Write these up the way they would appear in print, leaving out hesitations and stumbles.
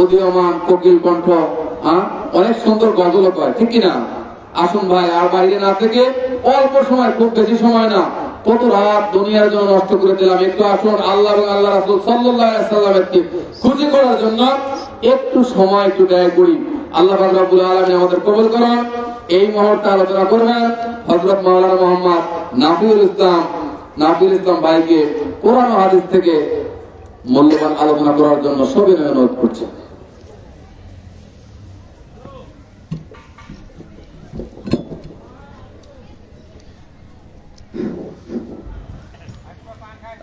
উদীয়মান কোকিল কণ্ঠ, অনেক সুন্দর গজল কয়, ঠিক কিনা? আসুন ভাই, আর বাইরে না থেকে অল্প সময়, খুব বেশি সময় না, কত রাত দুনিয়ার জন্য নষ্ট করে দিলাম, একটু আসুন আল্লাহ এবং আল্লাহ রাসূল সাল্লাল্লাহু আলাইহি ওয়াসাল্লামের খুশি করার জন্য একটু সময় একটু ব্যয় করি। আল্লাহ পাক রব্বুল আলামিন আমাদের কবুল করুন। এই মুহূর্তে আলোচনা করবেন হযরত মাওলানা মোহাম্মদ নাফিউল ইসলাম ভাইকে কোরআন ও হাদিস থেকে মূল্যবান আলোচনা করার জন্য সবিনয় অনুরোধ করছি।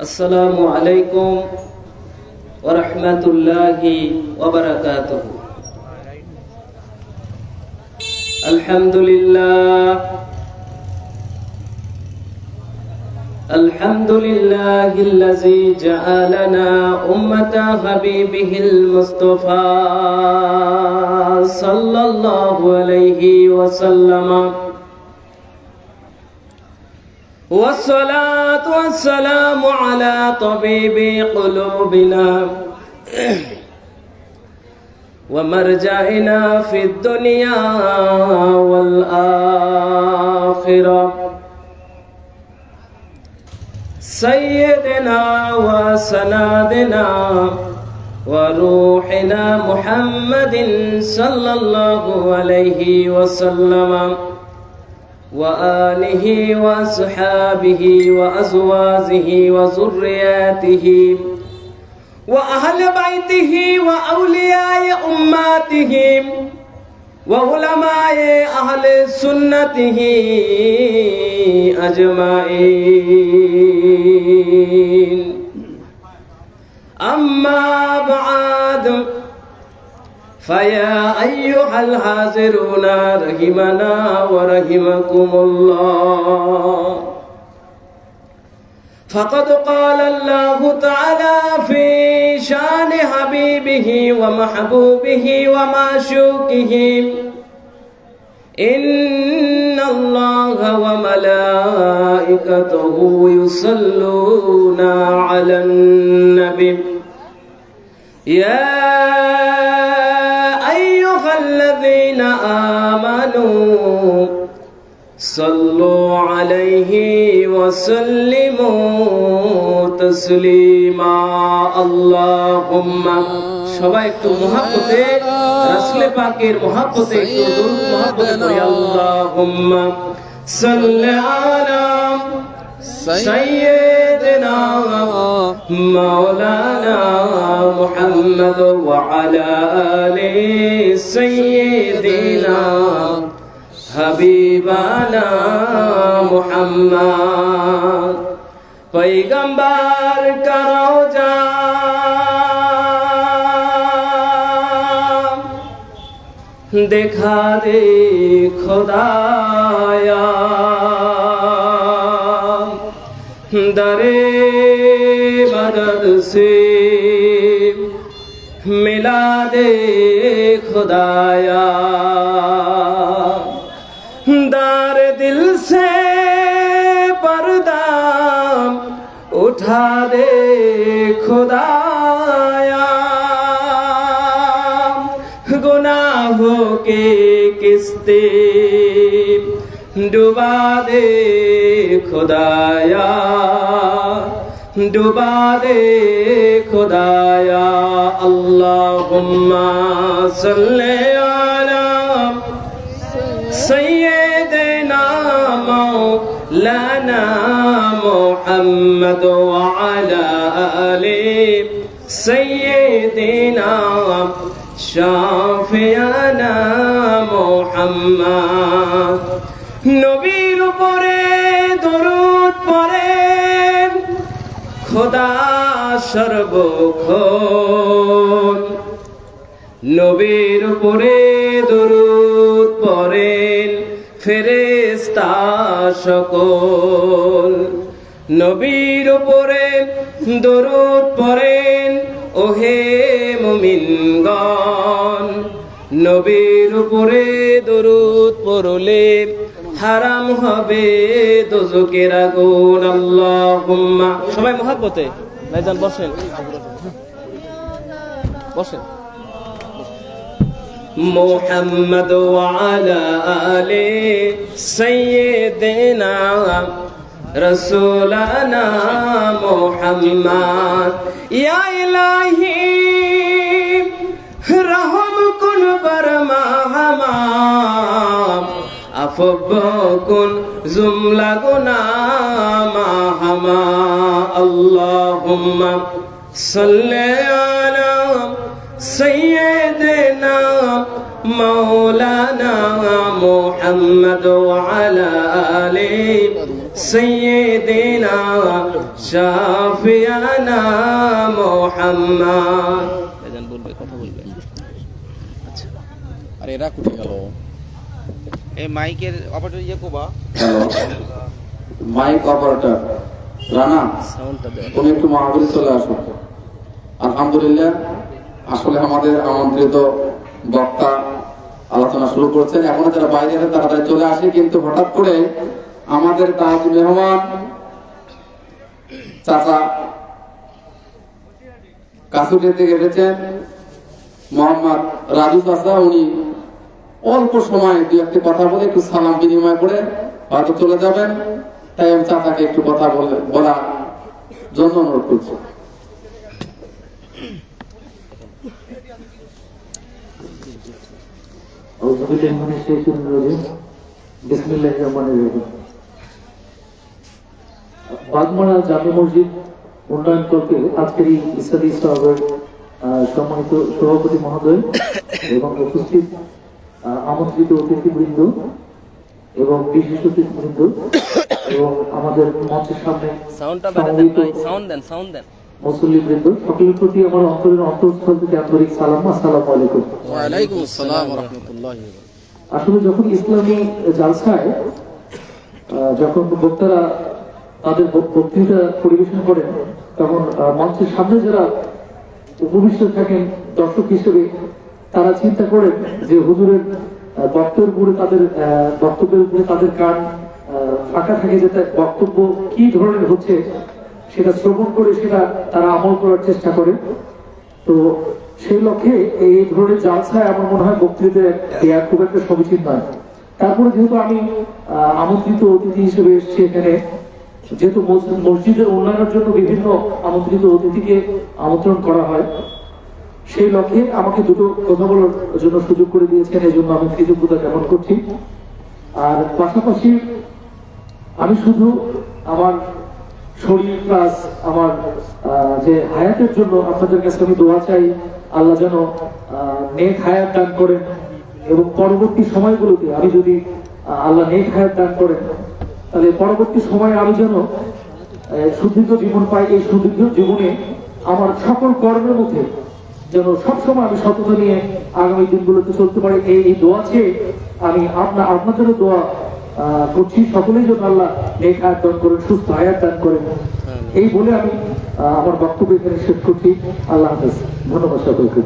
আসসালামু আলাইকুম ওয়া রাহমাতুল্লাহি ওয়া বারাকাতুহু। আলহামদুলিল্লাহিল্লাযী জাআলানা উম্মাতা হাবিবিহিল মুস্তাফা সাল্লাল্লাহু আলাইহি ওয়াসাল্লাম। والصلاة والسلام على طبيب قلوبنا ومرجعنا في الدنيا والآخرة سيدنا وسندنا وروحنا محمد صلى الله عليه وسلم وآله وأصحابه وأزواجه وذرياته وأهل بيته وأولياء أمته وعلماء أهل سنته أجمعين. أما بعد، فيا أيها الحاضرون رحمنا ورحمكم الله، فقد قال الله تعالى في شان حبيبه ومحبوبه ومعشوقه: إن الله وملائكته يصلون على النبي يا الذين آمنوا صلوا عليه وسلموا تسليما. اللهم সবাই একটু মুহাব্বতে রাসূল পাকের মুহাব্বতে একটু দুরূদ মুহাব্বতে করি। আল্লাহুম্মা সাল্লি আলা সাইয়্যিদিনা মাওলানা মুহাম্মদ ওয়া আলা আলি সাইয়্যিদিনা হাবিবানা মুহাম্মদ। পয়গম্বর কা রওজা देखा दे खुदाया, दरे मदद से मिला दे खुदाया, दार दिल से पर्दा उठा दे खुदाया, गुनाहों के किस्ते डुबा दे खुदाया, डुबा दे खुदाया। अल्लाहुम्मा सल्ले अला सय्यिदिना मौलाना मुहम्मद व अला आलि सय्यिदिना শাফিয়ানা মুহাম্মদ। নবীর উপরে দরুদ পড়েন খোদা সর্বক্ষণ, নবীর উপরে দরুদ পড়েন ফেরেশতা সকল, নবীর উপরে দরুদ পড়েন ওহে মুমিনগণ, নবীর উপরে দরুদ পড়লে হারাম হবে দোজখের আগুন। আল্লাহুম্মা, সবাই মুহাব্বতে ভাইজান বসেন বসেন। محمد وعلى آل سيدنا رسولنا محمد يا إلهي رحم كن برما همام أفب كن زملا گنا ما هما اللهم صل على سيدنا مولانا محمد وعلى آل سيدنا شافعنا محمد আরে এরা কোথায় গেল? এই মাইকের অপারেটর ইয়ে কোবা হ্যালো, মাইক অপারেটর রানা, তুমি একটু মাহফিলে চলে আসো। আলহামদুলিল্লাহ, আসলে আমাদের আমন্ত্রিত বক্তা আলোচনা শুরু করছেন। এখনো যারা বাইরে আছেন তাড়াতাড়ি চলে আসে, কিন্তু হঠাৎ করে আমাদের দাওয়াতি মেহমান চাচা কাছুটিয়া থেকে এসেছেন মোহাম্মদ রাজু চাচা। উনি অল্প সময় দু একটি কথা বলে একটু সালাম বিনিময় করে হয়তো চলে যাবেন, তাই আমি চাচাকে একটু কথা বলার জন্য অনুরোধ করছি। বাগমারা জামে মসজিদ উন্নয়ন কল্পে আজকের এই ইসলামী ইসলামের সম্মানিত সভাপতি মহোদয় এবং উপস্থিত আমন্ত্রিত অতিথিবৃন্দ এবং বিশিষ্ট অতিথিবৃন্দ এবং আমাদের মঞ্চের সামনে মুসল্লিবৃন্দ, সকলের প্রতি আমার অন্তরের অন্তঃস্থল থেকে আন্তরিক সালাম। আসসালামু আলাইকুম। ওয়ালাইকুম আসসালাম ওয়া রাহমাতুল্লাহি। আসলে যখন ইসলামী জালসায় যখন বক্তারা তাদের বক্তৃতা পরিবেশন করেন, তখন মঞ্চের সামনে যারা উপবিষ্ট থাকেন দর্শক হিসেবে, তারা চিন্তা করেন যে হুজুরের বক্তব্যের উপরে তাদের কান ফাঁকা থাকে, যে তার বক্তব্য কি ধরনের হচ্ছে সেটা শ্রবণ করে সেটা তারা আমল করার চেষ্টা করে। তো সেই লক্ষ্যে এই ধরনের জালসায় আমার মনে হয় বক্তৃতা দেওয়া খুব একটা সমীচীন নয়। তারপরে যেহেতু আমি আমন্ত্রিত অতিথি হিসেবে এসেছি এখানে, যেহেতু মসজিদের উন্নয়নের জন্য বিভিন্ন আমন্ত্রিত অতিথিকে আমন্ত্রণ করা হয়, সেই লক্ষ্যে আমাকে দুটো কথা বলার জন্য সুযোগ করে দিয়েছেন, এই জন্য আমি কৃতজ্ঞতা জ্ঞাপন করছি। আর পাশাপাশি আমি শুধু আমার শরীর প্লাস আমার যে হায়াতের জন্য আপনাদের কাছে আমি দোয়া চাই, আল্লাহ যেন নেক হায়াত দান করেন এবং পরবর্তী সময়গুলোতে আমি যদি আল্লাহ নেক হায়াত দান করেন, তাহলে পরবর্তী সময়ে আমি যেন সুদীর্ঘ জীবন পাই। এই সুদীর্ঘ জীবনে আমার সকল কর্মের মধ্যে যেন সবসময় আমি সততা নিয়ে আগামী দিনগুলোতে চলতে পারি, এই দোয়া চেয়ে আমি আপনাদেরও দোয়া করছি, সকলেই যেন আল্লাহ নেক হায়াত দান করেন, সুস্থ হায়াত দান করেন। এই বলে আমি আমার বক্তব্য এখানে শেষ করছি। আল্লাহ হাফেজ। ধন্যবাদ সকলকে।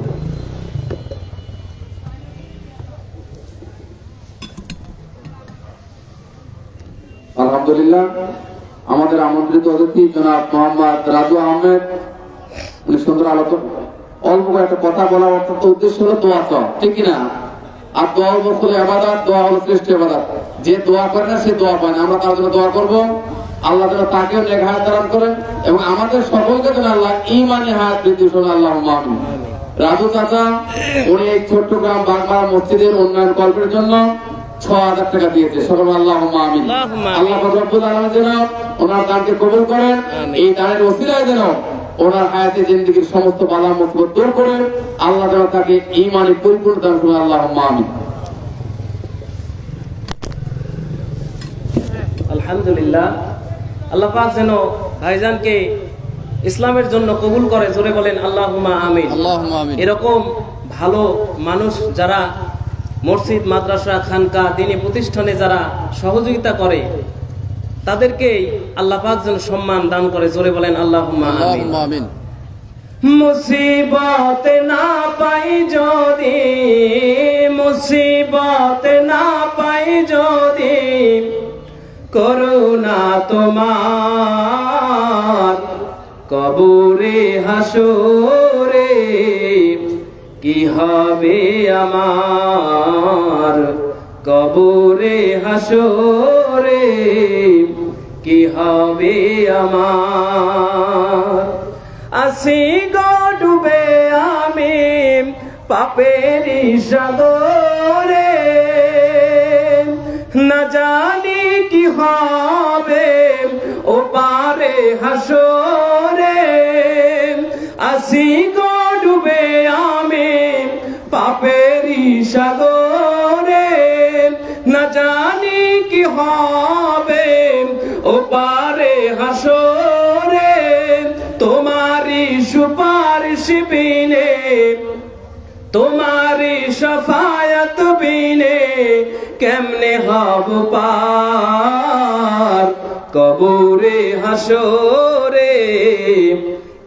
আলহামদুলিল্লাহ, আমাদের আমন্ত্রিত অতিথি জনাব মোহাম্মদ রাজু আহমেদ, উনি সুন্দর আলোচনা, অল্প একটা কথা বলার অর্থাৎ উদ্দেশ্য হলো দোয়া চাওয়া, ঠিক কিনা? আর দোয়া হলো ইবাদত, দোয়া হলো শ্রেষ্ঠ ইবাদত। যে দোয়া করে না সে দোয়া পায় না। আমরা তার জন্য দোয়া করবো, আল্লাহ যেন তাকেও নেক হায়াত দান করেন এবং আমাদের সকলকে যেন আল্লাহ ঈমানি হায়াত বৃদ্ধি করেন। আল্লাহুম্মা আমিন। রাজু চাচা উনি এই ছোট্ট গ্রাম বাগমারা মসজিদের উন্নয়ন কল্পের জন্য ৬,০০০ টাকা দিয়েছে। সকল আল্লাহুম্মা আমিন। আল্লাহ রব্বুল আলামিন যেন ওনার দানকে কবুল করেন, এই দানের ওসিলায় যেন ওনার হায়াতে জিন্দেগীর সমস্ত বাধা মুসিবত দূর করে আল্লাহ যেন তাকে ঈমানে পরিপূর্ণ দান করেন। আল্লাহুম্মা আমিন। আলহামদুলিল্লাহ, আল্লাহ পাক যেন ভাইজানকে ইসলামের জন্য কবুল করে, জোরে বলেন আল্লাহুম্মা আমিন। আল্লাহুম্মা আমিন। এরকম ভালো মানুষ যারা মসজিদ, মাদ্রাসা, খানকা, দ্বীনি প্রতিষ্ঠানে যারা সহযোগিতা করে, তাদেরকে আল্লাহ পাক যেন সম্মান দান করে, জোরে বলেন আল্লাহুম্মা আমিন। মুসিবত না পাই যদি, মুসিবত না পাই যদি, করুণা তোমার কবরে হাসরে কি হবে আমার কবরে হাসরে, কি হবে আমার। আসি গো ডুবে আমি পাপেরি সাগরে, না জানি কি হবে ও পারে হাসরে। আসি গো ডুবে আমি পাপেরি সাগরে, না জানি কি হবে ও পারে হাসরে। তোমারি সুপারিশ বিনে, তোমারি শফায়াত বিনে কেমনে হব পার কবরে হাসরে,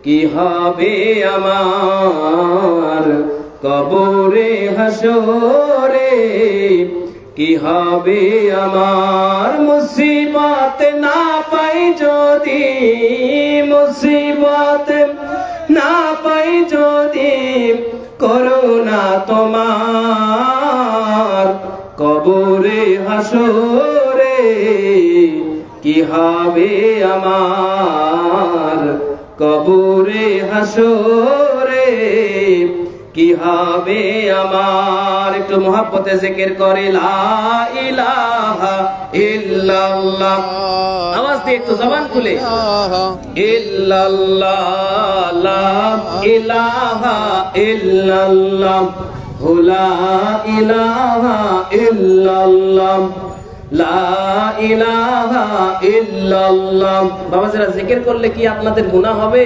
কি হবে আমার কবরে হাসরে, কি হবে আমার। মুসিবত না পাই যদি, মুসিবত না পাই যদি করুণা তোমার কবরে হাসরে, কি হবে আমার কবরে হাসরে, কি হবে আমার। একটু মোহাব্বতে জিকির করে লা ইলাহা ইল্লাল্লাহ, আওয়াজ দিয়ে একটু জবান খুলে ইল্লাল্লাহ, লা ইলাহা ইল্লাল্লাহ, লা ইলাহা ইল্লাল্লাহ, লা ইলাহা ইল্লাল্লাহ। বাবা যারা জিকির করলে কি আপনাদের গুনাহ হবে?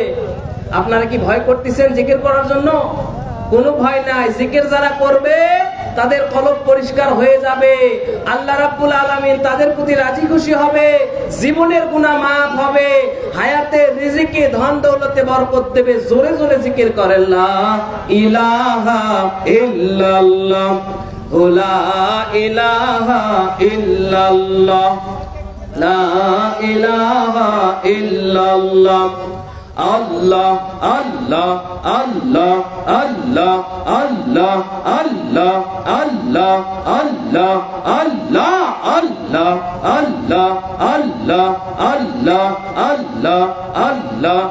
আপনারা কি ভয় করতেছেন জিকির করার জন্য? কোনো ভয় নাই। জিকির যারা করবে তাদের কলব পরিষ্কার হয়ে যাবে, আল্লাহ রাব্বুল আলামিন তাদের প্রতি রাজি খুশি হবে, জীবনের গুনাহ মাফ হবে, হায়াতে রিজিকে ধন দৌলতে বরকত দেবে। জোরে জোরে জিকির করেন লা ইলাহা ইল্লাল্লাহ, লা ইলাহা ইল্লাল্লাহ, লা ইলাহা ইল্লাল্লাহ। আল্লাহ আল্লাহ আল্লাহ আল্লাহ আল্লাহ আল্লাহ আল্লাহ আল্লাহ আল্লাহ আল্লাহ আল্লাহ আল্লাহ আল্লাহ আল্লাহ আল্লাহ।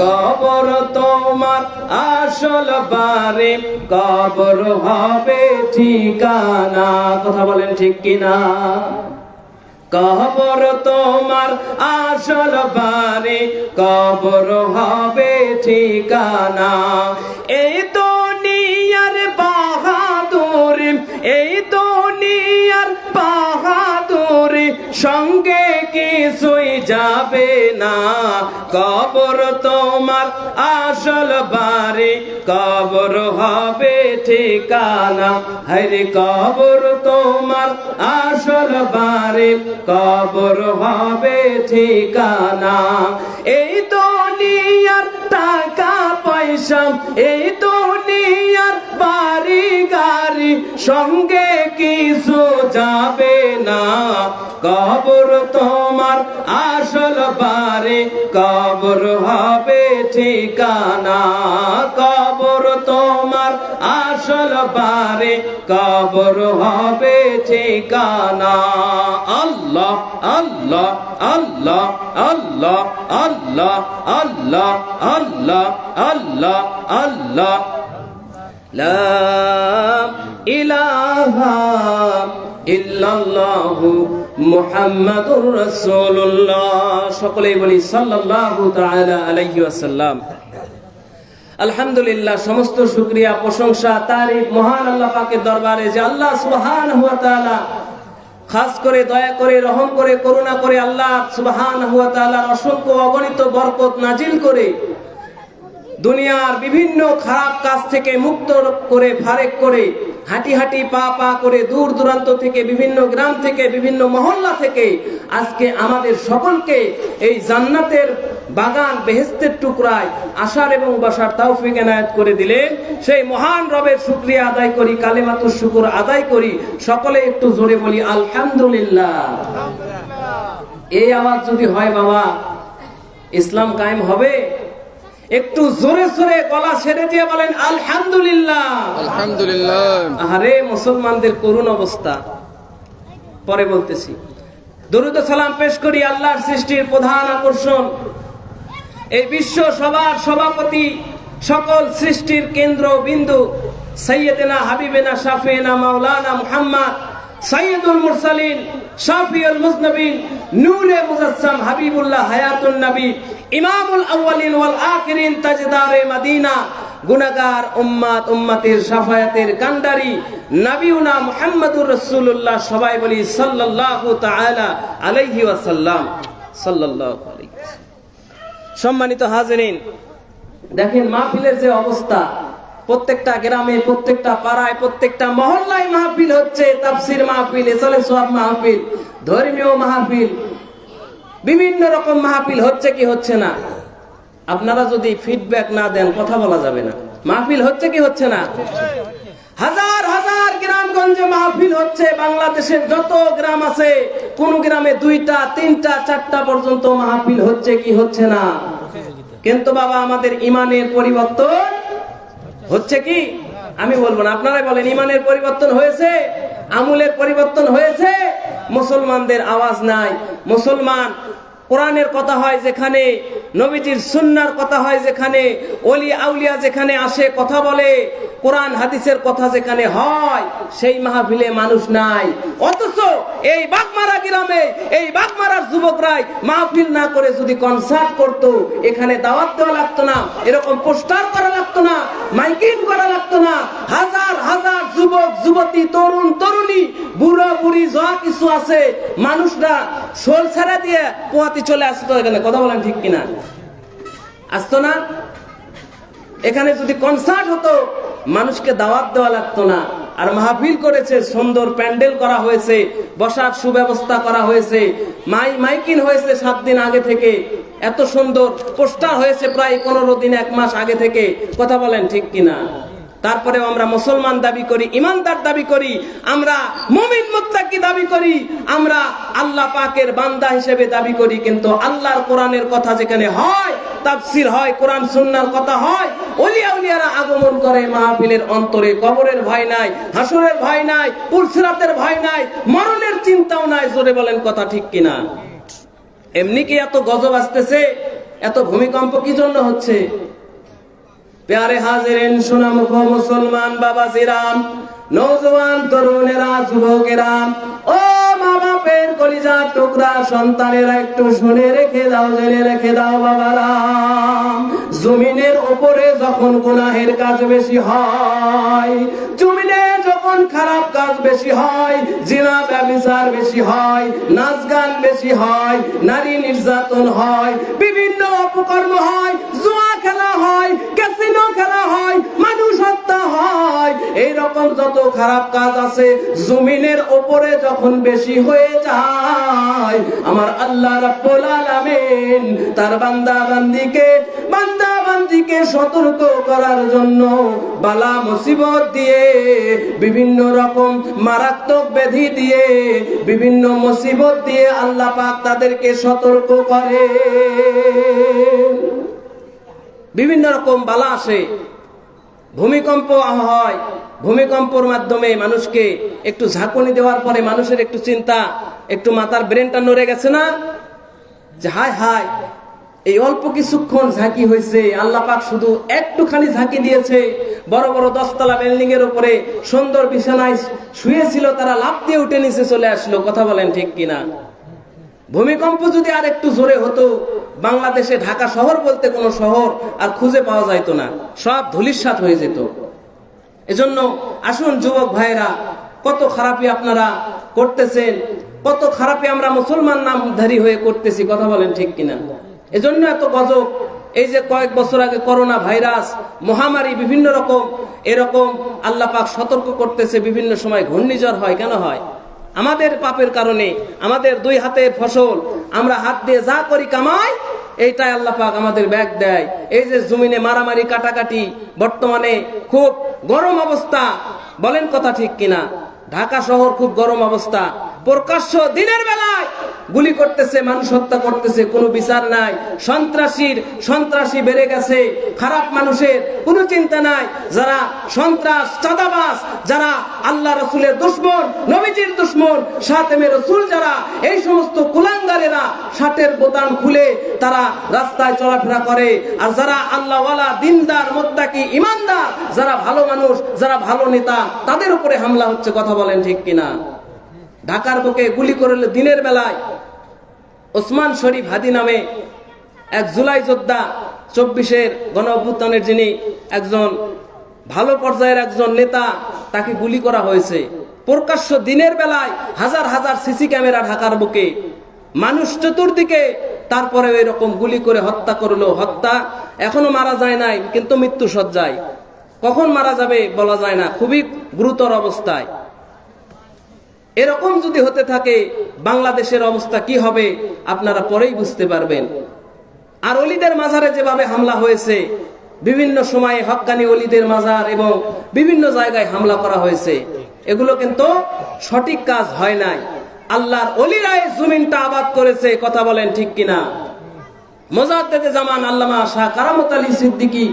কবর তোমার আসল বাড়ি, কবর হবে ঠিকানা। কথা বলেন ঠিক কিনা? কবর তোমার আসল বাড়ি, কবর হবে ঠিকানা। এই দুনিয়ার বাহাদুরি, এই দুনিয়ার বাহাদুরি সঙ্গে কিছুই যাবে না। কবর তোমার আসল বাড়ি, কবর হবে ঠিকানা। হরে কবর তোমার আসল বাড়ি, কবর হবে ঠিকানা। এই দুনিয়ার টাকা পয়সা, এই দুনিয়ার বাড়ি গাড়ি সঙ্গে কিছু যাবে না। কবর তোমার আসল বাড়ি, কবর হবে ঠিকানা। কবর তোমার আসল বাড়ি, কবর হবে ঠিকানা। আল্লাহ আল্লাহ আল্লাহ আল্লাহ আল্লাহ আল্লাহ আল্লাহ আল্লাহ আল্লাহ। লা ইলাহা ইল্লাল্লাহু মুহাম্মাদুর রাসূলুল্লাহ। সকলেই বলি সাল্লাল্লাহু তাআলা আলাইহি ওয়াসাল্লাম। আলহামদুলিল্লাহ, সমস্ত শুকরিয়া প্রশংসা তারিফ মহান আল্লাহ পাকের দরবারে যে আল্লাহ সুবহানাহু ওয়া তাআলা খাস করে দয়া করে রহম করে করুণা করে আল্লাহ সুবহানাহু ওয়া তাআলার অসংখ্য অগণিত বরকত নাজিল করে দুনিয়ার বিভিন্ন খারাপ কাজ থেকে মুক্ত করে ফারেক করে হাঁটি হাঁটি পা পা করে দূর দূরান্ত থেকে বিভিন্ন গ্রাম থেকে বিভিন্ন মহল্লা থেকে আজকে আমাদের সকলকে এই জান্নাতের বাগান বেহেশতের টুকরায় আসার এবং বসার তৌফিক এনায়েত করে দিলেন। সেই মহান রবের শুকরিয়া আদায় করি, কালিমাতুশ শুকর আদায় করি। সকলে একটু জোরে বলি আলহামদুলিল্লাহ। এই আওয়াজ যদি হয় বাবা, ইসলাম কায়েম হবে। একটু জোরে জোরে গলা ছেড়ে দিয়ে বলেন আলহামদুলিল্লাহ। আলহামদুলিল্লাহ। আরে মুসলমানদের করুণ অবস্থা, পরে বলতেছি। দরুদ ও সালাম পেশ করি আল্লাহর সৃষ্টির প্রধান আকর্ষণ, এই বিশ্ব সভার সভাপতি, সকল সৃষ্টির কেন্দ্র বিন্দু, সাইয়্যিদিনা হাবিবিনা শাফিনা মাওলানা মুহাম্মদ সাইয়্যিদুল মুরসালিন শাফিউল মুজনবিন নূরে মুজাসসাম হাবিবুল্লাহ হায়াতুন নবী ইমামুল আউয়ালিন ওয়াল আখিরিন তাজদারে মদিনা গুনাহগার উম্মত উম্মতের শাফায়াতের কান্ডারি নবিউনা মুহাম্মদুর রাসূলুল্লাহ, সবাই বলি সাল্লাল্লাহু তাআলা আলাইহি ওয়াসাল্লাম। সাল্লাল্লাহু আলাইহি। সম্মানিত হাজিরিন, দেখেন মাহফিলের যে অবস্থা, প্রত্যেকটা গ্রামে, প্রত্যেকটা পাড়ায়, প্রত্যেকটা মহল্লায় মাহফিল হচ্ছে, তাফসীর মাহফিল, ইসলামী সওয়াব মাহফিল, ধর্মীয় মাহফিল, বিভিন্ন রকম মাহফিল হচ্ছে কি হচ্ছে না? আপনারা যদি ফিডব্যাক না দেন কথা বলা যাবে না। মাহফিল হচ্ছে কি হচ্ছে না? হাজার হাজার গ্রামগঞ্জে মাহফিল হচ্ছে। বাংলাদেশের যত গ্রাম আছে, কোন গ্রামে 2টা 3টা 4টা পর্যন্ত মাহফিল হচ্ছে কি হচ্ছে না? কিন্তু বাবা আমাদের ইমানের পরিবর্তন হচ্ছে কি? আমি বলবো না, আপনারাই বলেন। ইমানের পরিবর্তন হয়েছে, আমলের পরিবর্তন হয়েছে। মুসলমানদের আওয়াজ নাই। মুসলমান কোরআনের কথা হয় যেখানে, নবীজির সুন্নাহর কথা হয় যেখানে, ওলি আউলিয়া যেখানে আসে কথা বলে, কোরআন হাদিসের কথা যেখানে হয়, সেই মাহফিলে মানুষ নাই। অথচ এই বাগমারা গ্রামে, এই বাগমারার যুবকরাই মাহফিল না করে যদি কনসার্ট করতো, এখানে দাওয়াত দেওয়া লাগতো না, এরকম পোস্টার করা লাগতো না, মাইকিং করা লাগতো না। হাজার হাজার যুবক যুবতী, তরুণ তরুণী, বুড়ো বুড়ি যা কিছু আছে, মানুষরা সোল ছেড়ে দিয়ে পোয়াতি চলে আসতো এখানে। কথা বলেন ঠিক কিনা? আসতো না? এখানে যদি কনসার্ট হতো, মানুষকে দাওয়াত দেওয়া লাগতো না। আর মাহফিল করেছে, সুন্দর প্যান্ডেল করা হয়েছে, বসার সুব্যবস্থা করা হয়েছে, মাইকিং হয়েছে 7 দিন আগে থেকে, এত সুন্দর পোস্টার হয়েছে প্রায় 15 দিন 1 মাস আগে থেকে। কথা বলেন ঠিক কিনা? তারপরেও আমরা মুসলমান দাবি করি, ইমানদার দাবি করি, আমরা মুমিন মুত্তাকি দাবি করি, আমরা আল্লাহ পাকের বান্দা হিসেবে দাবি করি। কিন্তু আল্লাহর কোরআনের কথা যেখানে হয়, তাফসীর হয়, কোরআন সুন্নাহর কথা হয়, ওলিয়া উলিয়ারা আগমন করে মাহফিলের অন্তরে। কবরের ভয় নাই, হাসরের ভয় নাই, পুলসিরাতের ভয় নাই, মরণের চিন্তাও নাই। জোরে বলেন কথা ঠিক কিনা? এমনি কি এত গজব আসতেছে? এত ভূমিকম্প কি জন্য হচ্ছে? প্যারে হাজিরিন, সুনামুখ মুসলমান বাবাজিরাম, নওজওয়ান তরুণেরা, যুবকেরা, ও মা বাপের কলিজার টুকরা সন্তানেরা, একটু শুনে রেখে দাও, জেনে রেখে দাও বাবারা। জমিনের উপরে যখন গুনাহের কাজ বেশি হয়, জমিনে যখন খারাপ কাজ বেশি হয়, জিনা ব্যভিচার বেশি হয়, নাচ গান বেশি হয়, নারী নির্যাতন হয়, বিভিন্ন অপকর্ম হয়, জুয়া খেলা হয়, ক্যাসিনো খেলা হয়, মানুষ হত্যা হয়, এইরকম যত খারাপ কাজ আছে, জমিনের উপরে যখন বেশি হয়ে যায়, আমার আল্লাহ রাব্বুল আলামিন তার বান্দা বান্দিকে সতর্ক করার জন্য বালা মুসিবত দিয়ে, বিভিন্ন রকম মারাত্মক ব্যাধি দিয়ে, বিভিন্ন মুসিবত দিয়ে আল্লাহ পাক তাদেরকে সতর্ক করে। বিভিন্ন রকম বালা আসে, ভূমিকম্প হয়, ভূমিকম্পের মাধ্যমে মানুষকে একটু ঝাঁকুনি দেওয়ার পরে মানুষের একটু চিন্তা, একটু মাথার ব্রেনটা নড়ে গেছে না, যে হায় হায় এই অল্প কিছুক্ষণ ঝাঁকি হয়েছে, আল্লাহ পাক শুধু একটুখানি ঝাঁকি দিয়েছে। বড় বড় 10 তলা বিল্ডিং এর উপরে সুন্দর বিছানায় শুয়েছিল, তারা লাফ দিয়ে উঠে নিচে চলে আসলো। কথা বলেন ঠিক কিনা? ভূমিকম্প যদি আর একটু জোরে হতো, বাংলাদেশে ঢাকা শহর বলতে কোনো শহর আর খুঁজে পাওয়া যাইতো না, সব ধূলিসাৎ হয়ে যেত। এজন্য আসুন যুবক ভাইরা, কত খারাপি আপনারা করতেছেন, কত খারাপি আমরা মুসলমান নামধারী হয়ে করতেছি। কথা বলেন ঠিক কিনা? এজন্য এত গজব। এই যে কয়েক বছর আগে করোনা ভাইরাস মহামারী, বিভিন্ন রকম এরকম আল্লাহ পাক সতর্ক করতেছে। বিভিন্ন সময় ঘূর্ণিঝড় হয়, কেন হয়? আমাদের পাপের কারণে। আমাদের 2 হাতের ফসল, আমরা হাত দিয়ে যা করি কামাই, এইটাই আল্লাহ পাক আমাদের ব্যাগ দেয়। এই যে জমিনে মারামারি কাটাকাটি, বর্তমানে খুব গরম অবস্থা, বলেন কথা ঠিক কিনা? ঢাকা শহর খুব গরম অবস্থা, প্রকাশ্য দিনের বেলায় গুলি করতেছে, মানুষ হত্যা করতেছে, কোনো বিচার নাই। সন্ত্রাসী বেড়ে গেছে, খারাপ মানুষের কোনো চিন্তা নাই। যারা সন্ত্রাস, চাঁদাবাজ, যারা আল্লাহ রসুলের দুশমন, নবীজির দুশমন, শাতেমে রসুল যারা, এই সমস্ত কুলাঙ্গারেরা শার্টের বোতাম খুলে তারা রাস্তায় চলাফেরা করে। আর যারা আল্লাহওয়ালা, দিনদার, মুত্তাকি, ইমানদার, যারা ভালো মানুষ, যারা ভালো নেতা, তাদের উপরে হামলা হচ্ছে। কথা বলেন ঠিক কিনা? ঢাকার বুকে গুলি করলে দিনের বেলায় ওসমান শরীফ হাদি নামে এক জুলাই যোদ্ধা, 24-এর গণ অভ্যুত্থানের যিনি একজন ভালো পর্যায়ের একজন নেতা, তাকে গুলি করা হয়েছে প্রকাশ্য দিনের বেলায়। হাজার হাজার সিসি ক্যামেরা ঢাকার বুকে, মানুষ চতুর্দিকে, তারপরে এরকম গুলি করে হত্যা করলো। হত্যা এখনো মারা যায় নাই, কিন্তু মৃত্যু সজ্জায়। কখন মারা যাবে বলা যায় না, খুবই গুরুতর অবস্থায়। এরকম যদি হতে থাকে বাংলাদেশের অবস্থা কি হবে আপনারা পরেই বুঝতে পারবেন। আর অলিদের মাজারে যেভাবে হামলা হয়েছে, বিভিন্ন সময়ে হক্কানি অলিদের মাজার এবং বিভিন্ন জায়গায় হামলা করা হয়েছে, এগুলো কিন্তু সঠিক কাজ হয় নাই। আল্লাহর অলিরা এই জমিনটা আবাদ করেছে। কথা বলেন ঠিক কিনা? মুজাদ্দেদে জামান আল্লামা শাহ কারামত আলী সিদ্দিকী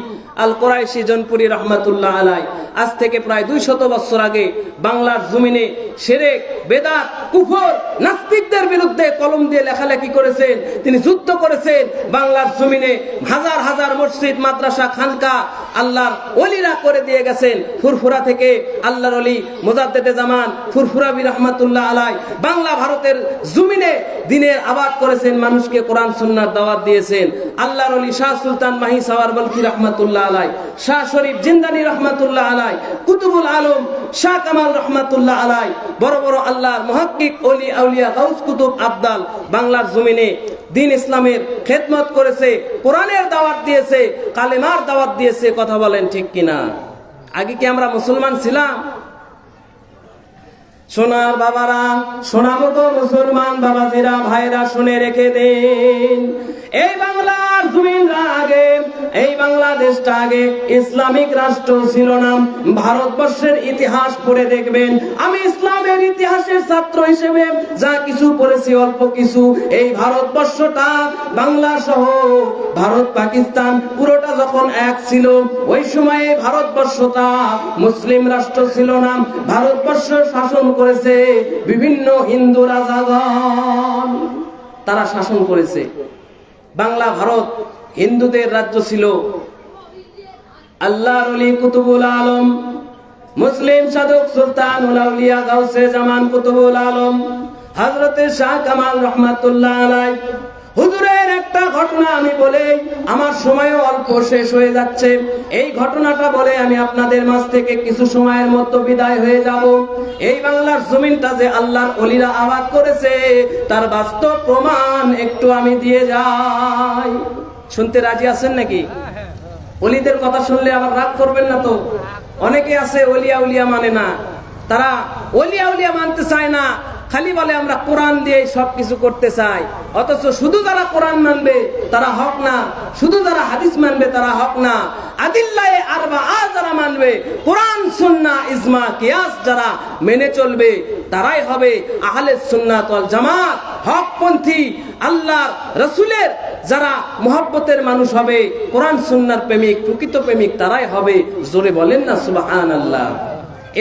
আল কোরাইশি জনপুরি রহমাতুল্লাহ আলাই আজ থেকে প্রায় 200 বছর আগে বাংলার জমিনে শিরক, বেদাত, কুফর, নাস্তিকদের বিরুদ্ধে কলম দিয়ে লেখালেখি করেছেন। তিনি যুদ্ধ করেছেন। বাংলার জমিনে হাজার হাজার মসজিদ, মাদ্রাসা, খানকা আল্লাহর ওলিরা করে দিয়ে গেছেন। ফুরফুরা থেকে আল্লাহর ওলি মুজাদ্দেদে জামান ফুরফুরাবি রহমাতুল্লাহ আলাই বাংলা ভারতের জমিনে দিনের আবাদ করেছেন, মানুষকে কোরআন সুন্নাহর দাওয়াত দিয়েছেন। আল্লাহর ওলি শাহ সুলতান মাহি সাওয়ার বলকি রহমাতুল্লাহ আলাই, শাহ শরীফ জিন্দানি রহমাতুল্লাহ আলাই, কুতুবুল আলম শাহ কামাল রহমাতুল্লাহ আলাই, বড় বড় আল্লাহর মুহাক্কিক ওলি আউলিয়া গাউস কুতুব আবদাল বাংলার জমিনে দিন ইসলামের খেদমত করেছে, কোরআনের দাওয়াত দিয়েছে, কালেমার দাওয়াত দিয়েছে। কথা বলেন ঠিক কিনা? আগে কি আমরা মুসলমান ছিলাম? সোনার বাবারা, সোনা মতো মুসলমান বাবাজিরা, ভাইরা শুনে রেখে দেন, এই বাংলার জমিনটা আগে, এই বাংলাদেশটা আগে ইসলামিক রাষ্ট্র ছিল না। ভারতবর্ষের ইতিহাস পড়ে দেখবেন, আমি ইসলামের ইতিহাসের ছাত্র হিসেবে যা কিছু পড়েছি অল্প কিছু, এই ভারতবর্ষটা বাংলা সহ ভারত পাকিস্তান পুরোটা যখন এক ছিল, ওই সময়ে ভারতবর্ষটা মুসলিম রাষ্ট্র ছিল না। ভারতবর্ষ শাসন করেছে বিভিন্ন হিন্দু রাজাগণ, তারা শাসন করেছে। বাংলা ভারত হিন্দুদের রাজ্য ছিল। আল্লাহর ওলি কুতুবুল আলম, মুসলিম সাধক সুলতানুল আউলিয়া গাউসে জামান কুতুবুল আলম হযরতে শাহ কামাল রহমাতুল্লাহ আলাই হুজুরের একটা ঘটনা আমি বলে, আমার সময়ও অল্প শেষ হয়ে যাচ্ছে। এই ঘটনাটা বলে আমি আপনাদের মাঝ থেকে কিছু সময়ের মধ্যে বিদায় হয়ে যাব। এই বাংলার জমিনটা যে আল্লাহর ওলিরা আবাদ করেছে, তার বাস্তব প্রমাণ একটু আমি দিয়ে যাই। শুনতে রাজি আছেন নাকি? ওলিদের কথা শুনলে আবার রাগ করবেন না তো? অনেকে আছে ওলিয়া উলিয়া মানে না, তারা ওলিয়া উলিয়া মানতে চায় না, খালি বলে আমরা কোরআন দিয়ে সবকিছু করতে চাই। অথচ শুধু যারা কোরআন মানবে তারা হক না, শুধু যারা হাদিস মানবে তারা হক না। আদিল্লায়ে আরবাআ যারা মানবে, কোরআন সুন্নাহ ইজমা কিয়াস যারা মেনে চলবে, তারাই হবে আহলে সুন্নাত ওয়াল জামাত, হকপন্থী, আল্লাহর রাসূলের যারা মুহাব্বতের মানুষ হবে, কোরআন সুন্নাহর প্রেমিক, প্রকৃত প্রেমিক তারাই হবে। জোরে বলেন না সুবহানাল্লাহ।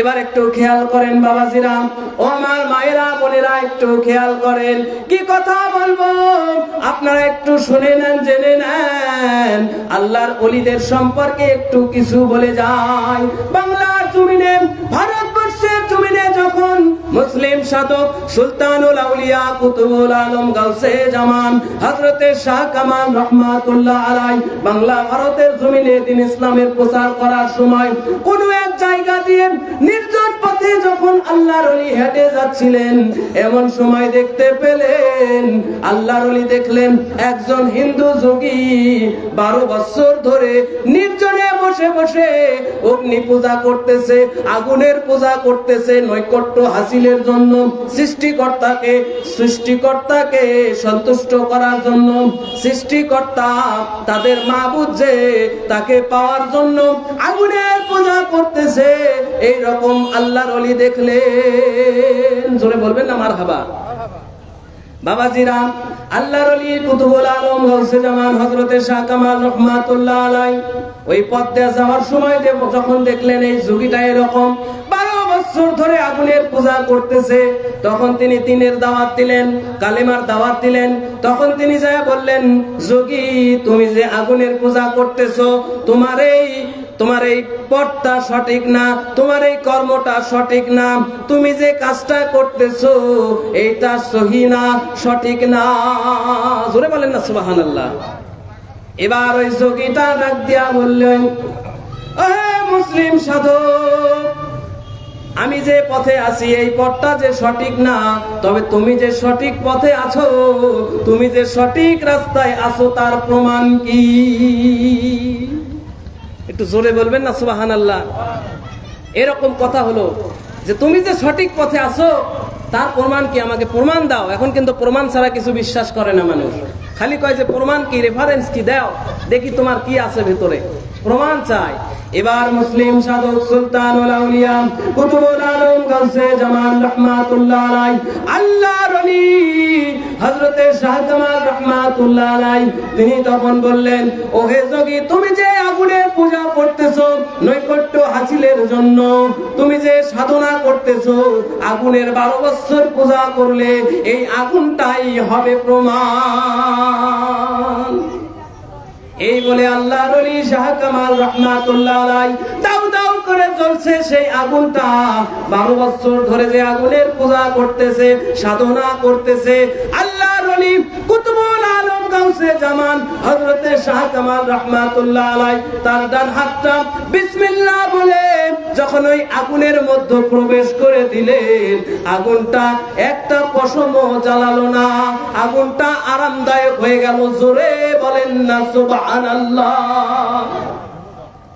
এবার একটু খেয়াল করেন বাবাজিরা, ও আমার মায়েরা, বোনেরা, একটু খেয়াল করেন কি কথা বলবো, আপনারা একটু শুনে নেন, জেনে নেন। আল্লাহর ওলিদের সম্পর্কে একটু কিছু বলে যায়। বাংলার জমিনে, ভারতবর্ষের জমিনে যখন মুসলিম সাধক সুলতানুল আউলিয়া কুতুবুল আলম গাউসে জামান হযরতে শাহ কামাল রহমাতুল্লাহ আলাই বাংলা ভারতের জমিনে দিন ইসলামের প্রচার করার সময় কোন এক জায়গা দিয়ে নির্জন পথে যখন আল্লাহর ওলি হেঁটে যাচ্ছিলেন, এমন সময় দেখতে পেলেন, আল্লাহর ওলি দেখলেন একজন হিন্দু যোগী 12 বছর ধরে নির্জনে বসে বসে অগ্নি পূজা করতেছে, আগুনের পূজা করতেছে নৈকট্য হাসিলের জন্য। সৃষ্টিকর্তাকে সন্তুষ্ট করার জন্য, সৃষ্টিকর্তা তাদের মাবুদ যে তাকে পাওয়ার জন্য আগুনের পূজা করতেছে, এই রকম আল্লাহর ওলি দেখলেন। জোরে বলবেন না মারহাবা। বাবাজিরা, আল্লাহর ওলি কুতুবুল আলম গাউসে জামান হযরতে শাহ কামাল রহমাতুল্লাহ আলাইহি ওই পথ দিয়ে যাওয়ার সময় যখন দেখলেন এই যুগীটা এরকম 12 বছর ধরে আগুনের পূজা করতেছে, তখন তিনি দ্বীনের দাওয়াত দিলেন, কালেমার দাওয়াত দিলেন। তখন তিনি যায় বললেন, যোগী, তুমি যে আগুনের পূজা করতেছো, তোমার এই পথটা সঠিক না, তোমার এই কর্মটা সঠিক না, তুমি যে কাজটা করতেছো এইটা সহি না, সঠিক না। জোরে বলেন না সুবহানাল্লাহ। এবার ওই যোগীটা ডাক দিয়া বললেন, ওহে মুসলিম সাধক, আমি যে পথে আছি এই পথটা যে সঠিক না, তবে তুমি যে সঠিক পথে আছো, তুমি যে সঠিক রাস্তায় আছো তার প্রমাণ কি? একটু জোরে বলবেন না সুবহানাল্লাহ। এরকম কথা হলো যে তুমি যে সঠিক পথে আছো তার প্রমাণ কি, আমাকে প্রমাণ দাও। এখন কিন্তু প্রমাণ ছাড়া কিছু বিশ্বাস করে না মানুষ, খালি কয় যে প্রমাণ কি, রেফারেন্স কি দাও, দেখি তোমার কি আছে ভেতরে, প্রমাণ চাই। এবার মুসলিম সাধক সুলতানুল আউলিয়া কুতুবুল আলম গাউসে জামান রহমাতুল্লাহ আলাইহি আল্লাহর ওলি হযরতে শাহ কামাল রহমাতুল্লাহ আলাইহি তিনি তখন বললেন, ওহে যোগী, তুমি যে আগুনের পূজা করতেছো নৈকট্য হাসিলের জন্য, তুমি যে সাধনা করতেছো আগুনের 12 বছর পূজা করলে এই আগুনটাই হবে প্রমাণ। এই বলে আল্লাহর ওলি শাহ কামাল রহমাতুল্লাহ আলাইহি দাউ দাউ করে জ্বলছে সেই আগুনটা। 12 বছর ধরে যে আগুনের পূজা করতেছে, সাধনা করতেছে আল্লাহর ওলি কুতুবুল আলম গাউসে জামান হযরতে শাহ কামাল রহমাতুল্লাহ আলাইহি তার ডান হাতটা বিসমিল্লাহ বলে যখন ওই আগুনের মধ্যে প্রবেশ করে দিলেন, আগুনটা একটা পশমও জ্বালালো না, আগুনটা আরামদায়ক হয়ে গেল। জোরে বলেন না সুবহানাল্লাহ।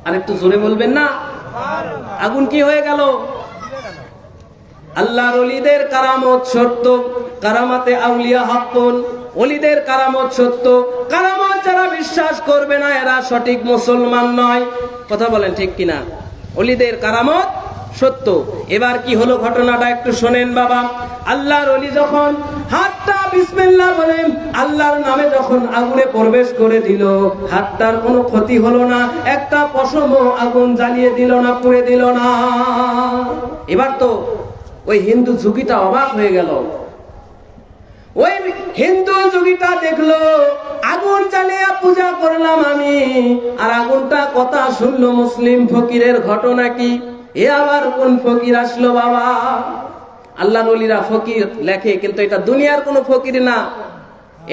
আরেকটু জোরে বলবেন না। আগুন কি হয়ে গেল? আল্লাহর ওলিদের কারামত সত্য, কারামাতে আউলিয়া হাক্কুন। ওলিদের কারামত সত্য, কারামত যারা বিশ্বাস করবে না এরা সঠিক মুসলমান নয়। কথা বলেন ঠিক কিনা? ওলিদের কারামত সত্য। এবার কি হলো ঘটনাটা একটু শোনেন বাবা। আল্লাহর ওলি যখন হাতটা বিসমিল্লাহ বলে আল্লাহর নামে যখন আগুনে প্রবেশ করে দিল, হাতটার কোনো ক্ষতি হলো না, একটা পশমও আগুন জ্বালিয়ে দিল না, পুড়ে দিল না। এবার তো ওই হিন্দু যুগীটা অবাক হয়ে গেল। ওই হিন্দু যুগীটা দেখলো আগুন জ্বালিয়ে পূজা করলাম আমি, আর আগুনটা কথা শুনলো মুসলিম ফকিরের ঘটনা কি, এ আবার কোন ফকির আসলো বাবা? আল্লাহর ওলিরা ফকির লেখে, কিন্তু এটা দুনিয়ার কোনো ফকির না।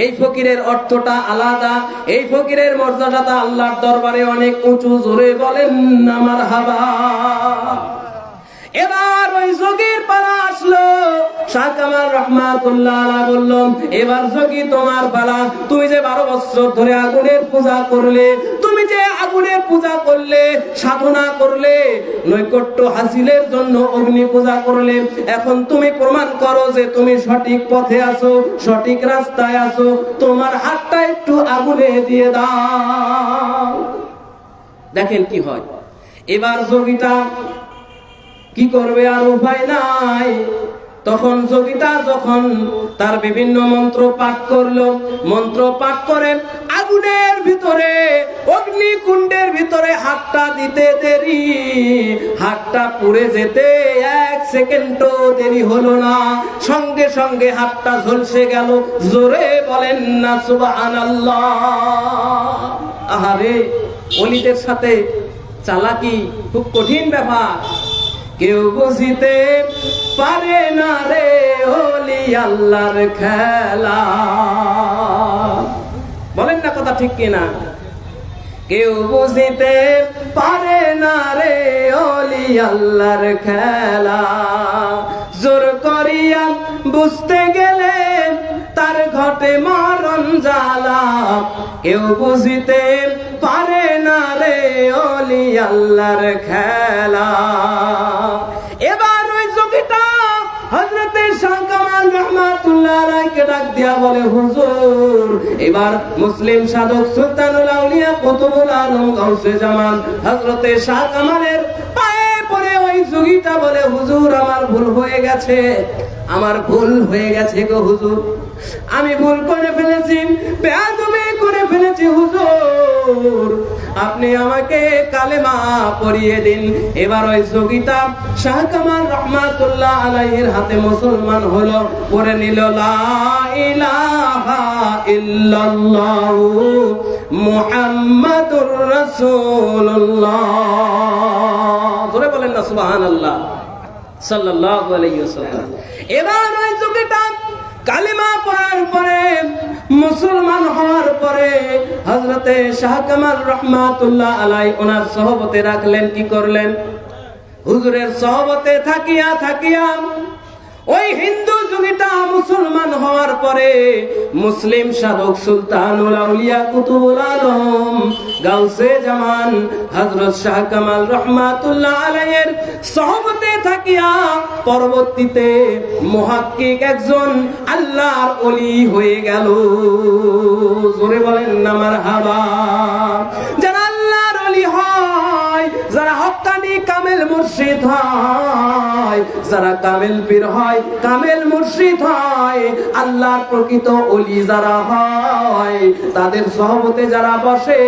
এই ফকিরের অর্থটা আলাদা, এই ফকিরের মর্যাদাটা আল্লাহর দরবারে অনেক উঁচু। জোরে বলেন না মারহাবা। এবার ওই যোগীর পালা আসলো। শাহ কামাল রহমাতুল্লাহ আলাইহি বলল, এবার যোগী তোমার পালা। তুমি যে 12 বছর ধরে আগুনের পূজা করলে, তুমি যে আগুনের পূজা করলে, সাধনা করলে, নৈকট্য হাসিলের জন্য অগ্নি পূজা করলে, এখন তুমি প্রমাণ করো যে তুমি সঠিক পথে আছো, সঠিক রাস্তায় আছো। তোমার হাতটা একটু আগুনে দিয়ে দাও, দেখেন কি হয়। এবার যোগীটা কি করবে, আর উপায় নাই। তখন যোগীটা যখন তার বিভিন্ন মন্ত্র পাঠ করলো, মন্ত্র পাঠ করে আগুনের ভিতরে, অগ্নিকুণ্ডের ভিতরে হাতটা দিতে দেরি, হাতটা পুড়ে যেতে 1 সেকেন্ডও দেরি হলো না, সঙ্গে সঙ্গে হাতটা ঝলসে গেল। জোরে বলেন না সুবহানাল্লাহ। আহারে, ওলিদের সাথে চালাকি খুব কঠিন ব্যাপার। কেউ বুঝিতে পারে না রে ওলি আল্লাহর খেলা। বলেন না কথা ঠিক কিনা? কেউ বুঝিতে পারে না রে ওলি আল্লাহর খেলা। জোর করিয়া বুঝতে গেলে তার ঘটে মরণ জ্বালা। কেউ বুঝিতে পারে না রে ওলি আল্লাহর খেলা। এবার ওই যোগীটা হযরতে রহমাতুল্লাহ আলাইহিকে ডাক দিয়া বলে, হুজুর এবার মুসলিম সাধক সুলতানুল আউলিয়া কুতুবুল আলম গাউসে জামান হযরতে শাহ কামালের পায়ে পড়ে ওই যোগীটা বলে, হুজুর আমার ভুল হয়ে গেছে, আমার ভুল হয়ে গেছে গো হুজুর, আমি ভুল করে ফেলেছি, বেয়াদবি করে ফেলেছি হুজুর, আপনি আমাকে কালেমা পড়িয়ে দিন। এবার ওই যোগীটা শাহ কামাল রহমাতুল্লাহ আলাইহির হাতে মুসলমান হলো, পড়ে নিল লা ইলাহা ইল্লাল্লাহু মুহাম্মাদুর রাসূলুল্লাহ। জোরে বলেন না সুবহানাল্লাহ সাল্লাল্লাহু আলাইহি ওয়াসাল্লাম। এবার ওই যোগীটা কালিমা পড়ার পরে, মুসলমান হওয়ার পরে হযরতে শাহ কামাল রহমাতুল্লাহ আলাইহি ওনার সহবতে রাখলেন। কি করলেন? হুজুরের সহবতে থাকিয়া থাকিয়া ওই হিন্দু যোগীটা মুসলমান হওয়ার পরে মুসলিম সাধক সুলতানুল আউলিয়া কুতুবুল আলম গাউসে জামান হযরত শাহ কামাল রহমাতুল্লাহ আলাইহির সহবতে থাকিয়া পরবর্তীতে মুহাক্কিক একজন আল্লাহর ওলি হয়ে গেল। জোরে বলেন না মারহাবা। যারা আল্লাহর ওলি হয়, যারা হক্কানি কামেল মুর্শিদ হয়, যারা কামেল পীর হয়, কামেল মুর্শিদ হয়, আল্লাহর প্রকৃত ওলি যারা হয়, তাদের সহবতে যারা বসে,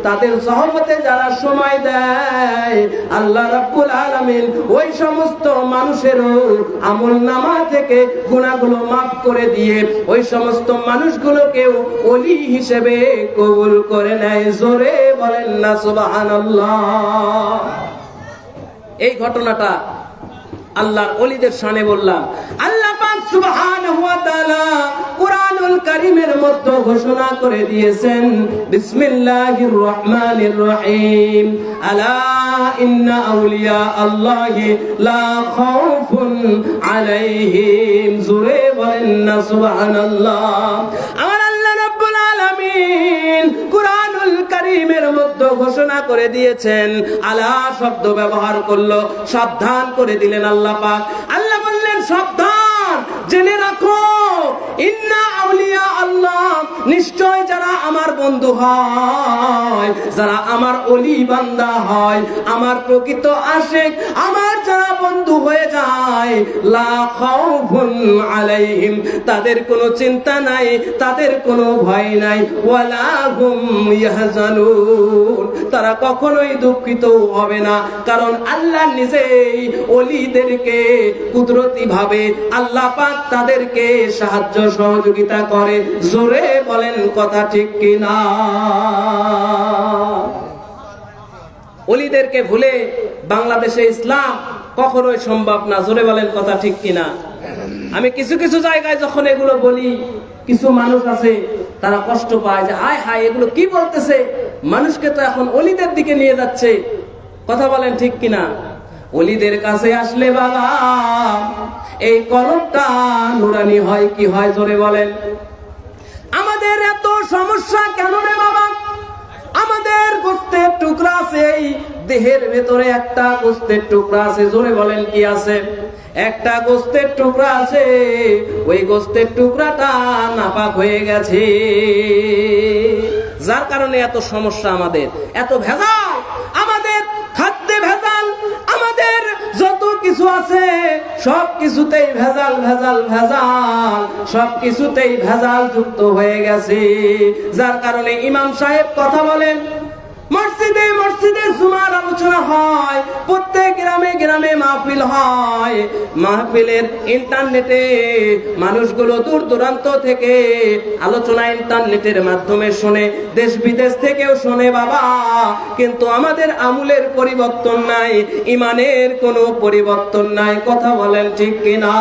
তাদের সহবতে যারা সময় দেয়, আল্লাহ রাব্বুল আলামিন ওই সমস্ত মানুষেরও আমলনামা থেকে গুনাহগুলো মাফ করে দিয়ে ওই সমস্ত মানুষগুলোকেও ওলি হিসেবে কবুল করে নেয়। জোরে বলেন না সুবহানাল্লাহ। এই ঘটনাটা আল্লাহর ওলিদের শানে বললাম। আল্লাহ পাক সুবহানাহু ওয়া তাআলা কুরআনুল কারীমের মধ্যে ঘোষণা করে দিয়েছেন, বিসমিল্লাহির রহমানির রহিম, আলা ইন্না আউলিয়া আল্লাহি লা খাউফুন আলাইহিম। জোরে বলেন না সুবহানাল্লাহ। আমার আল্লাহ রাব্বুল আলামিন কুরআনুল কারীমের মধ্যে ঘোষণা করে দিয়েছেন, আলা শব্দ ব্যবহার করলো, সাবধান করে দিলেন আল্লাহ পাক। আল্লাহ বললেন, সাবধান, জেনে রাখো, ইন্না আউলিয়া আল্লাহ, নিশ্চয় যারা আমার বন্ধু হয়, যারা আমার ওলি বান্দা হয়, আমার প্রকৃত আশিক, আমার যারা বন্ধু হয়ে যায়, লা খাউফুন আলাইহিম, তাদের কোনো চিন্তা নাই, তাদের কোনো ভয় নাই, ওয়ালা হুম ইয়াহজানুন, তারা কখনোই দুঃখিত হবে না। কারণ আল্লাহ নিজেই ওলিদেরকে কুদরতি ভাবে আল্লাহ পাক তাদেরকে সাহায্য সহযোগিতা করে। জোরে বলেন কথা ঠিক কিনা? ওলিদেরকে ভুলে বাংলাদেশে ইসলাম কখনোই সম্ভব না। জোরে বলেন কথা ঠিক কিনা? আমি কিছু কিছু জায়গায় যখন এগুলো বলি, কিছু মানুষ আছে তারা কষ্ট পায় যে হায় হায় এগুলো কি বলতেছে, মানুষকে তো এখন ওলিদের দিকে নিয়ে যাচ্ছে। কথা বলেন ঠিক কিনা? ওলিদের কাছে আসলে বাবা এই কলমটা নুরানি হয় কি হয়? জোরে বলেন। আমাদের এত সমস্যা কেন রে বাবা? আমাদের গোস্তের টুকরা আছে, এই দেহের ভেতরে একটা গোস্তের টুকরা আছে। জোরে বলেন কি আছে? একটা গোস্তের টুকরা আছে, ওই গোস্তের টুকরাটা নাপাক হয়ে গেছে, যার কারণে এত সমস্যা, আমাদের এত ভেজাল, আমাদের খাদ্যে ভেজাল, আমাদের যত কিছু আছে সব কিছুতেই ভেজাল ভেজাল ভেজাল, সব কিছুতেই ভেজাল যুক্ত হয়ে গেছে। যার কারণে ইমাম সাহেব কথা বলেন, মসজিদে মসজিদে জুমার আলোচনা হয়, প্রত্যেক গ্রামে গ্রামে মাহফিল হয়, মাহফিলের ইন্টারনেটে মানুষগুলো দূর দূরান্ত থেকে আলোচনা ইন্টারনেটের মাধ্যমে শোনে, দেশ বিদেশ থেকেও শোনে বাবা, কিন্তু আমাদের আমলের পরিবর্তন নাই, ইমানের কোনো পরিবর্তন নাই। কথা বলেন ঠিক কিনা?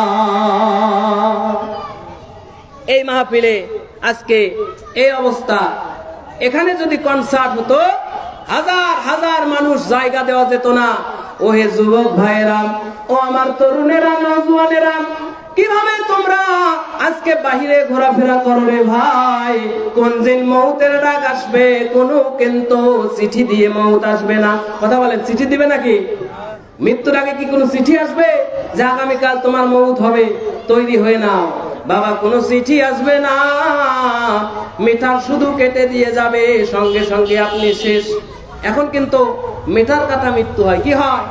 এই মাহফিলে আজকে এই অবস্থা। এখানে যদি কনসার্ট হতো, হাজার হাজার মানুষ জায়গা দেওয়া যেত না। ও হে যুবক ভাইয়েরা, ও আমার তরুণেরা, নওজোয়ানেরা, কিভাবে তোমরা আজকে বাহিরে ঘোরাফেরা করো রে ভাই? কোন দিন মৌতের ডাক আসবে, কোনো কিন্তু চিঠি দিয়ে মৌত আসবে না। কথা বলেন, চিঠি দিবে নাকি? মৃত্যুর আগে কি কোনো চিঠি আসবে যে আগামীকাল তোমার মৌত হবে, তৈরি হয়ে নাও? বাবা কোনো চিঠি আসবে না, মিটার শুধু কেটে দিয়ে যাবে, সঙ্গে সঙ্গে আপনি শেষ। এখন কিন্তু মিটার কাটা মৃত্যু হয়। কি হয়?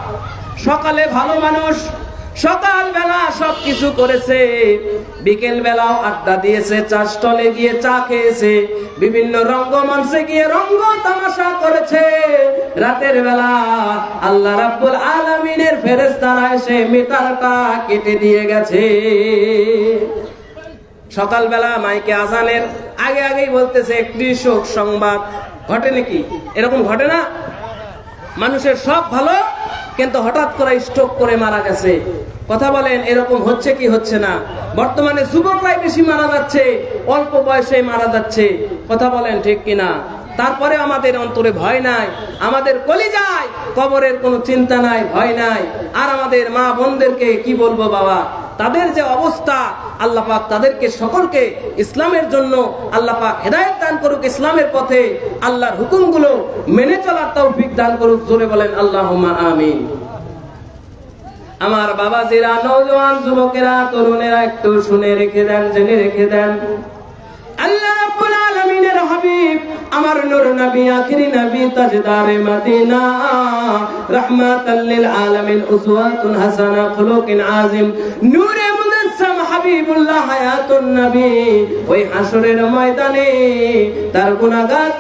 সকালে ভালো মানুষ সকাল বেলা সবকিছু করেছে, বিকেল বেলাও আড্ডা দিয়েছে, চা স্টলে গিয়ে চা খেয়েছে, বিভিন্ন রঙ্গমঞ্চে গিয়ে রঙ্গ তামাশা করেছে, রাতের বেলা আল্লাহ রাব্বুল আলামিনের ফেরেশতারা এসে মিটারটা কেটে দিয়ে গেছে। সকালবেলা মাইকে আজানের আগে আগেই বলতেছে একটি শোক সংবাদ। ঘটে নাকি? এরকম ঘটে না? মানুষের সব ভালো, কিন্তু হঠাৎ করে স্ট্রোক করে মারা গেছে। কথা বলেন, এরকম হচ্ছে কি হচ্ছে না? বর্তমানে যুবকরাই বেশি মারা যাচ্ছে, অল্প বয়সে মারা যাচ্ছে। কথা বলেন ঠিক কিনা? তারপরে আমাদের অন্তরে ভয় নাই, আমাদের কলিজায় কবরের কোনো চিন্তা নাই, ভয় নাই। আর আমাদের মা বোনদেরকে কি বলবো বাবা, তাদের যে অবস্থা, আল্লাহ পাক তাদেরকে সকলকে ইসলামের জন্য আল্লাহ পাক হেদায়েত দান করুক, ইসলামের পথে আল্লাহর হুকুমগুলো মেনে চলার তৌফিক দান করুক। জোরে বলেন আল্লাহুম্মা আমিন। আমার বাবাজিরা, নওজোয়ান যুবকেরা, তরুণেরা, একটু শুনে রেখে দেন, জেনে রেখে দেন, আল্লাহ রাব্বুল আলামিনের হাবিব আমার নূর নবী, আখিরি নবী, তাজদারে মদিনা, রাহমাতাল লিল আলামিন, উসওয়াতুন হাসানা, খুলুকিন আযিম, নূরে মুজাসসাম হাবিবুল্লাহ হায়াতুন নবী ওই হাসরের ময়দানে তার গুনাহগার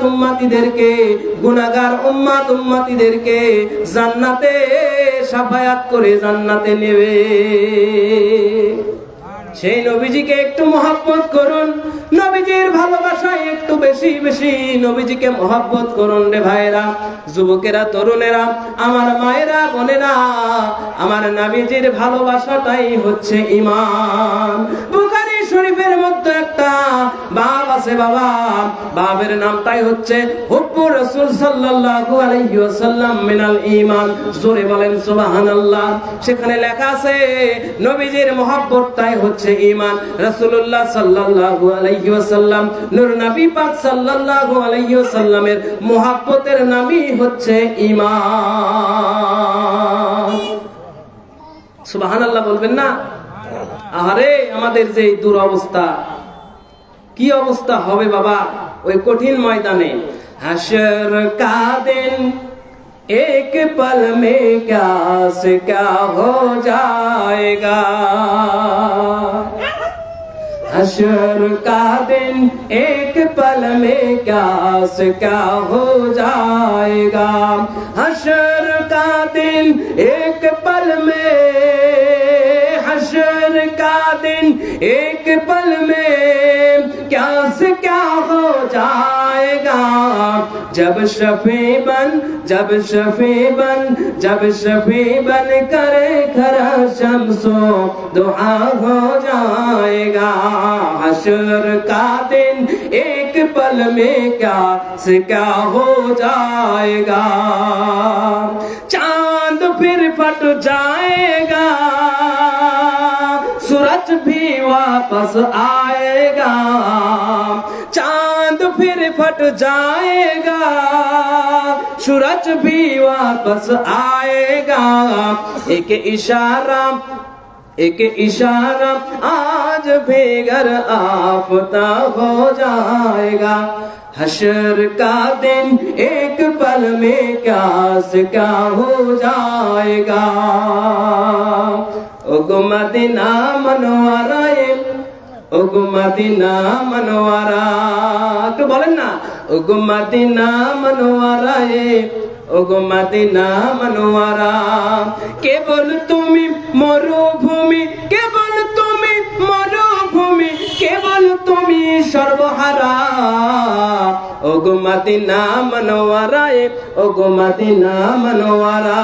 উম্মতিদেরকে, গুনাহগার উম্মতিদেরকে জান্নাতে শাফায়াত করে জান্নাতে নেবে। সেই নবীজিকে একটু মহব্বত করুন, নবীজির ভালোবাসায় একটু বেশি বেশি নবীজিকে মহব্বত করুন রে ভাইরা, যুবকেরা, তরুণেরা, আমার মায়েরা, বোনেরা। আমার নবীজির ভালোবাসাটাই হচ্ছে ঈমান। বুখারী শরীফের মধ্যে একটা বাব আছে বাবা, বাবের নামটাই হচ্ছে হুব্বুর রাসূল সাল্লাল্লাহু আলাইহি ওয়াসাল্লাম মিনাল ঈমান। জোরে বলেন সুবহানাল্লাহ। সেখানে লেখা আছে নবীজির মহব্বতটাই হচ্ছে ঈমান। রাসূলুল্লাহ সাল্লাল্লাহু আলাইহি ওয়াসাল্লাম, নূর নবী পাক সাল্লাল্লাহু আলাইহি ওয়াসাল্লামের মহব্বতের নামই হচ্ছে ঈমান। সুবহানাল্লাহ বলবেন না? আরে আমাদের যে দুরবস্থা, কি অবস্থা হবে বাবা ওই কঠিন ময়দানে। হাশর কা দিন एक पल में क्या से क्या हो जाएगा, हशर का दिन एक पल में क्या से क्या हो जाएगा, हशर का दिन एक पल में, हशर का दिन एक पल में क्या से क्या हो जाएगा, जब शफी बन, जब शफी बन, जब शफी बन करे खरा शम्सो दुआ हो जाएगा, हशर का दिन एक पल में क्या से क्या हो जाएगा, चांद फिर फट जाएगा, सूरज भी वापस आएगा, चांद फिर फट जाएगा, सूरज भी वापस आएगा, एक इशारा, एक इशारा आज भी घर आफताब हो जाएगा, हशर का दिन एक पल में क्या से क्या हो जाएगा। ओगो मदीना मनोवारा, ओगो मदीना मनोवारा, একটু বলেন না, ওগো মদিনা मनोवारा, ওগো মদিনা मनोवारा, কেবল তুমি মরুভূমি, কেবল তুমি মরুভূমি, কেবল তুমি সর্বহারা, ওগো মদিনা मनोवारा, ওগো মদিনা मनोवारा।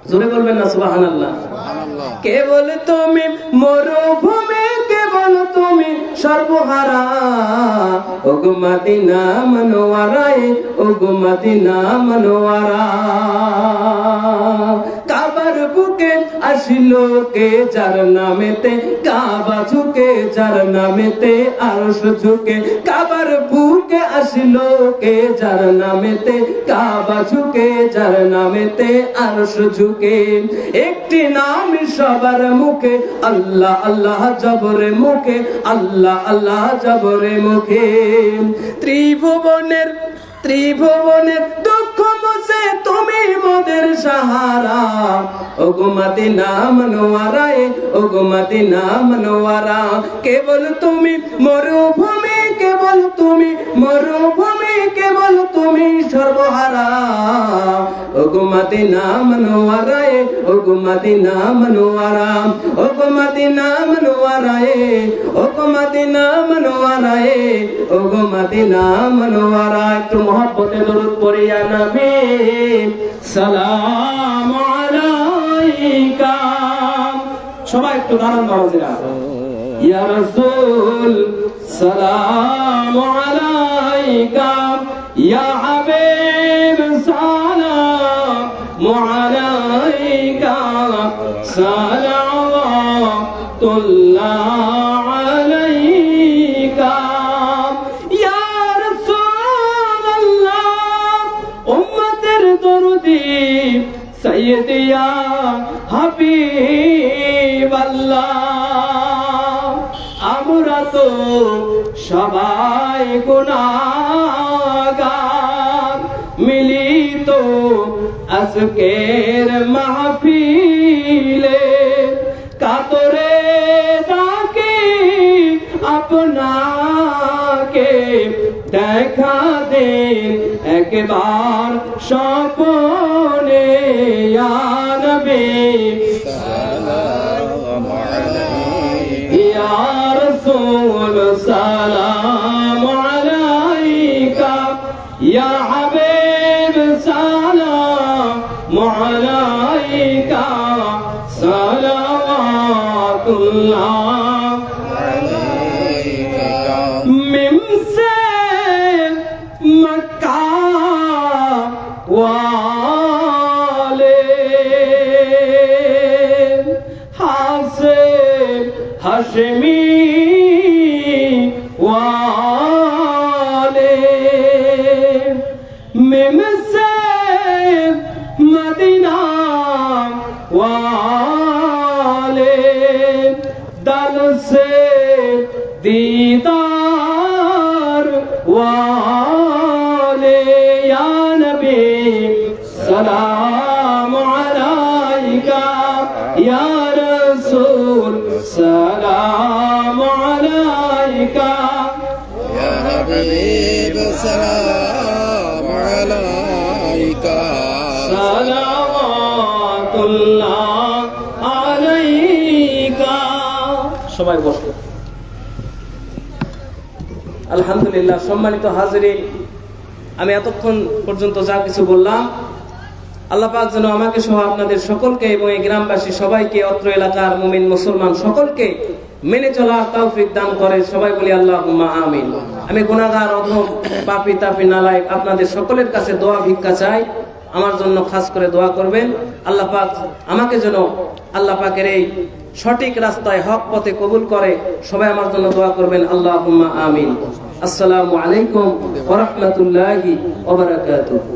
জোরে বলবেন না সুবহানাল্লাহ। কেবল তুমি মরুভূমি, কেবল তুমি সর্বহারা, ওগো মদিনা मनोवारा, ওগো মদিনা मनोवारा। কাবার বুকে আর আসিল কে যার নামেতে কাবা ঝুঁকে, যার নামেতে আরশ ঝুঁকে, কাবার বুকে আসিল কে যার নামেতে কাবা ঝুঁকে, যার নামেতে আরশ ঝুঁকে। একটি নাম সবার মুখে, আল্লাহ আল্লাহ জবরে মুখে, আল্লাহ আল্লাহ জবরে মুখে। ত্রিভুবনের দুঃখ মুছে তুমি মোদের সাহারা, ওগো মদিনা মনোয়ারায়, ওগো মদিনা মনোয়ারা। কেবল তুমি মরুভূমি, কেবল তুমি মরুভূমি, কেবল তুমি সর্বহারা, ওগো মদিনা মনোয়ারায়, ওগো মদিনা মনোয়ারা, ওগো মদিনা মনোয়ারায়, ওগো মদিনা মনোয়ারায়, ওগো মদিনা মনোয়ারা। একটু মহব্বতে দরুদ পড়িয়া নবী সালাম আলাইকা। সবাই একটু গান বাজরা, ইয়া রাসূল সালাম আলাইকা, ইয়া হাবিব সালাম আলাইকা, সালাওয়াতুল্লাহ আলাইকা। সাইয়্যিদি ইয়া হাবিব আল্লাহ, আমরা তো সবাই গুনাহগার, মিলিত আজকের মাহফিলে, কাতরে ডাকে আপনাকে, দেখা দেন একবার স্বপনে, ইয়া নবী সালাম আলাইকা, ইয়া রাসূল সালাম আলাইকা, ইয়া হাবিব সালাম আলাইকা, সালাওয়াতুল্লাহ আলাইকা। মিম সে মক্কা वाले, हासे हशमी वाले, मिम से मदीना वाले, दल से दीदार वाले, या नबी सलाम अलैका, या रसूल सलाम अलैका, या हबीब सलाम अलैका, सलावतुल्लाह अलैका। সবাই বসো। আলহামদুলিল্লাহ। সম্মানিত হাজিরিন, আমি এতক্ষণ পর্যন্ত যা কিছু বললাম, আল্লাহ পাক যেন আমাকে সহ আপনাদের সকলকে এবং এই গ্রামবাসী সবাইকে, অত্র এলাকার মুমিন মুসলমান সকলকে মেনে চলার তৌফিক দান করে। সবাই বলি আল্লাহুম্মা আমিন। আমি গুনাহগার, অধম, পাপী তাপী নালায়েক আপনাদের সকলের কাছে দোয়া ভিক্ষা চাই, আমার জন্য খাস করে দোয়া করবেন। আল্লাহ পাক আমাকে যেন আল্লাহ পাকের এই সঠিক রাস্তায় হক পথে কবুল করে। সবাই আমার জন্য দোয়া করবেন, আল্লাহুম্মা আমিন। আসসালামু আলাইকুম ওয়া রাহমাতুল্লাহি ওয়া বারাকাতুহু।